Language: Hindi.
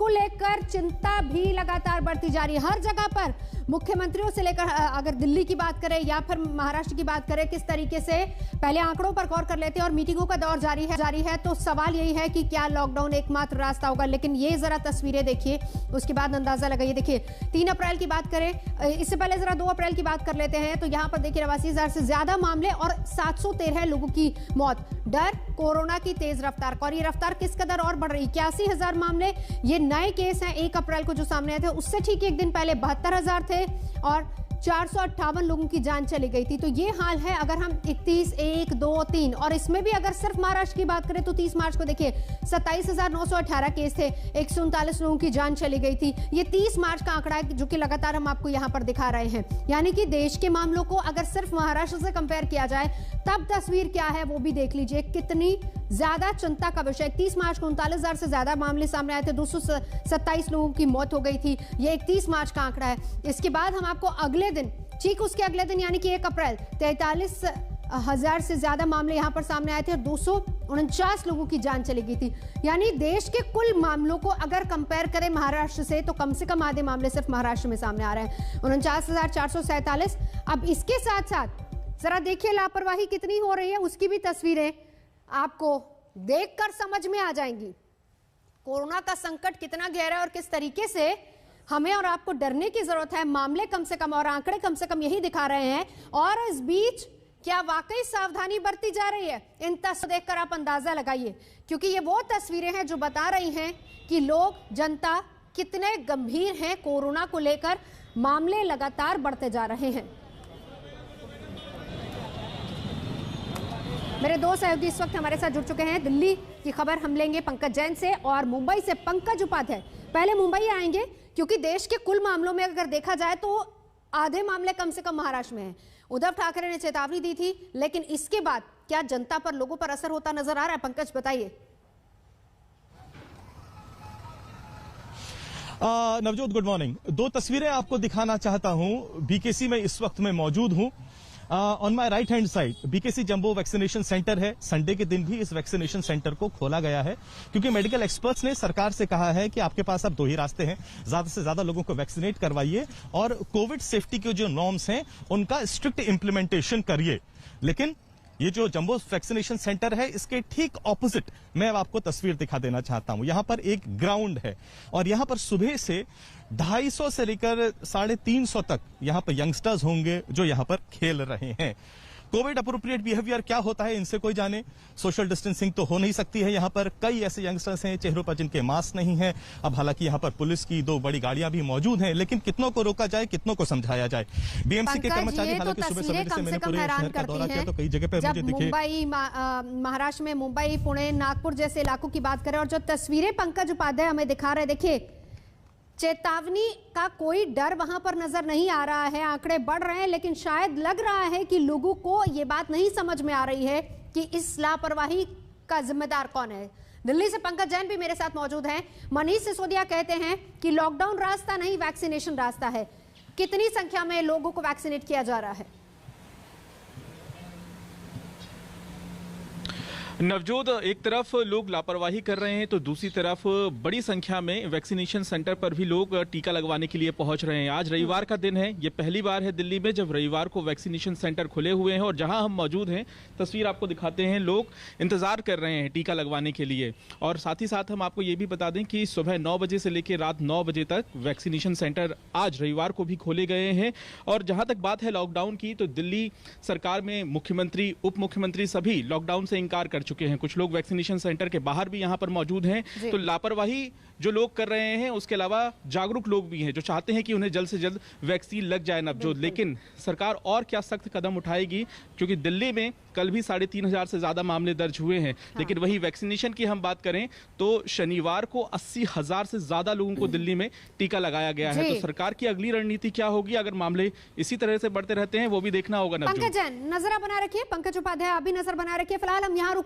उसको लेकर चिंता भी लगातार बढ़ती जा रही है। हर जगह पर मुख्यमंत्रियों से लेकर, अगर दिल्ली की बात करें या फिर महाराष्ट्र की बात करें, किस तरीके से पहले आंकड़ों पर गौर कर लेते हैं और मीटिंगों का दौर जारी है तो सवाल यही है कि क्या लॉकडाउन एकमात्र रास्ता होगा। लेकिन ये जरा तस्वीरें देखिए, उसके बाद अंदाजा लगाइए। देखिए 3 अप्रैल की बात करें, इससे पहले जरा 2 अप्रैल की बात कर लेते हैं तो यहां पर देखिए 82,000 से ज्यादा मामले और 713 लोगों की मौत। डर, कोरोना की तेज रफ्तार, और ये रफ्तार किस कदर और बढ़ रही। 81,000 मामले ये नए केस हैं 1 अप्रैल को जो सामने आए थे, उससे ठीक एक दिन पहले 72,000 थे और 458 लोगों की जान चली गई थी। तो ये हाल है अगर हम 31, 1, 2, 3 और इसमें भी अगर सिर्फ महाराष्ट्र की बात करें तो 30 मार्च को देखिए 27,918 केस थे, 139 लोगों की जान चली गई थी। ये 30 मार्च का आंकड़ा है जो कि लगातार हम आपको यहां पर दिखा रहे हैं। यानी कि देश के मामलों को अगर सिर्फ महाराष्ट्र से कंपेयर किया जाए तब तस्वीर क्या है वो भी देख लीजिए, कितनी ज्यादा चिंता का विषय। 30 मार्च को 39,000 से ज्यादा मामले सामने आए थे, 227 लोगों की मौत हो गई थी। ये 31 मार्च का आंकड़ा है। इसके बाद हम आपको अगले दिन, ठीक उसके अगले दिन यानी कि 1 अप्रैल 43,000 से ज्यादा मामले यहां पर सामने आए थे और 249 लोगों की जान चली गई थी। यानी देश के कुल मामलों को अगर कंपेयर करें महाराष्ट्र से तो कम से कम आधे मामले सिर्फ महाराष्ट्र में सामने आ रहे हैं, 49,447। अब इसके साथ साथ जरा देखिए लापरवाही कितनी हो रही है, उसकी भी तस्वीरें आपको देखकर समझ में आ जाएंगी। कोरोना का संकट कितना गहरा है और किस तरीके से हमें और आपको डरने की जरूरत है। मामले कम से कम और आंकड़े कम से कम यही दिखा रहे हैं। और इस बीच क्या वाकई सावधानी बरती जा रही है, इन तस्वीरें देखकर आप अंदाजा लगाइए, क्योंकि ये वो तस्वीरें हैं जो बता रही हैं कि लोग, जनता कितने गंभीर हैं कोरोना को लेकर। मामले लगातार बढ़ते जा रहे हैं। मेरे 2 सहयोगी इस वक्त हमारे साथ जुड़ चुके हैं। दिल्ली की खबर हम लेंगे पंकज जैन से और मुंबई से पंकज उपाध्याय। पहले मुंबई आएंगे क्योंकि देश के कुल मामलों में अगर देखा जाए तो आधे मामले कम से कम महाराष्ट्र में हैं। उद्धव ठाकरे ने चेतावनी दी थी, लेकिन इसके बाद क्या जनता पर, लोगों पर असर होता नजर आ रहा है? पंकज बताइए। Navjot, good morning. 2 तस्वीरें आपको दिखाना चाहता हूं। बीकेसी में इस वक्त मैं मौजूद हूं। On my right hand side BKC jumbo vaccination centre है। संडे के दिन भी इस वैक्सीनेशन सेंटर को खोला गया है क्योंकि मेडिकल एक्सपर्ट्स ने सरकार से कहा है कि आपके पास अब 2 ही रास्ते हैं, ज्यादा से ज्यादा लोगों को वैक्सीनेट करवाइए और कोविड सेफ्टी के जो नॉर्म्स हैं उनका स्ट्रिक्ट इंप्लीमेंटेशन करिए। लेकिन ये जो जंबो वैक्सीनेशन सेंटर है, इसके ठीक ऑपोजिट मैं अब आपको तस्वीर दिखा देना चाहता हूं। यहां पर एक ग्राउंड है और यहां पर सुबह से 250 से लेकर 350 तक यहां पर यंगस्टर्स होंगे जो यहां पर खेल रहे हैं। कोविड अप्रोप्रिएट बिहेवियर क्या होता है इनसे कोई जाने। सोशल डिस्टेंसिंग तो हो नहीं सकती है। यहाँ पर कई ऐसे यंगस्टर्स हैं चेहरों पर जिनके मास्क नहीं है। अब हालांकि यहाँ पर पुलिस की 2 बड़ी गाड़ियां भी मौजूद हैं, लेकिन कितनों को रोका जाए, कितनों को समझाया जाए। बीएमसी के कर्मचारी हालांकि सुबह सवेरे से मैंने पूरे शहर का दौरा किया तो कई जगह पे मुझे दिखे। मुंबई, महाराष्ट्र में मुंबई, पुणे, नागपुर जैसे इलाकों की बात करें और जो तस्वीरें पंकज उपाध्याय हमें दिखा रहे, देखिए चेतावनी का कोई डर वहां पर नजर नहीं आ रहा है। आंकड़े बढ़ रहे हैं, लेकिन शायद लग रहा है कि लोगों को यह बात नहीं समझ में आ रही है कि इस लापरवाही का जिम्मेदार कौन है। दिल्ली से पंकज जैन भी मेरे साथ मौजूद हैं। मनीष सिसोदिया कहते हैं कि लॉकडाउन रास्ता नहीं, वैक्सीनेशन रास्ता है। कितनी संख्या में लोगों को वैक्सीनेट किया जा रहा है? नवजोत, एक तरफ लोग लापरवाही कर रहे हैं तो दूसरी तरफ बड़ी संख्या में वैक्सीनेशन सेंटर पर भी लोग टीका लगवाने के लिए पहुंच रहे हैं। आज रविवार का दिन है। ये पहली बार है दिल्ली में जब रविवार को वैक्सीनेशन सेंटर खुले हुए हैं और जहां हम मौजूद हैं, तस्वीर आपको दिखाते हैं, लोग इंतजार कर रहे हैं टीका लगवाने के लिए। और साथ ही साथ हम आपको ये भी बता दें कि सुबह 9 बजे से लेकर रात 9 बजे तक वैक्सीनेशन सेंटर आज रविवार को भी खोले गए हैं। और जहां तक बात है लॉकडाउन की, तो दिल्ली सरकार में मुख्यमंत्री, उप मुख्यमंत्री सभी लॉकडाउन से इंकार कर चुके हैं। कुछ लोग वैक्सीनेशन सेंटर के बाहर भी यहां पर मौजूद हैं। तो लापरवाही जो लोग कर रहे हैं, उसके अलावा जागरूक लोग भी हैं जो चाहते हैं कि उन्हें जल्द से जल्द वैक्सीन लग जाए नवजोत। लेकिन सरकार और क्या सख्त कदम उठाएगी, क्योंकि दिल्ली में कल भी 3,500 से ज्यादा मामले दर्ज हुए हैं। लेकिन वही वैक्सीनेशन की हम बात करें तो शनिवार को 80,000 से ज्यादा लोगों को दिल्ली में टीका लगाया गया है। तो सरकार की अगली रणनीति क्या होगी अगर मामले इसी तरह से बढ़ते रहते हैं, वो भी देखना होगा। पंकज जैन नजर बना रखिए, पंकज उपाध्याय आप भी नजर बना रखिए। फिलहाल हम यहाँ रुके।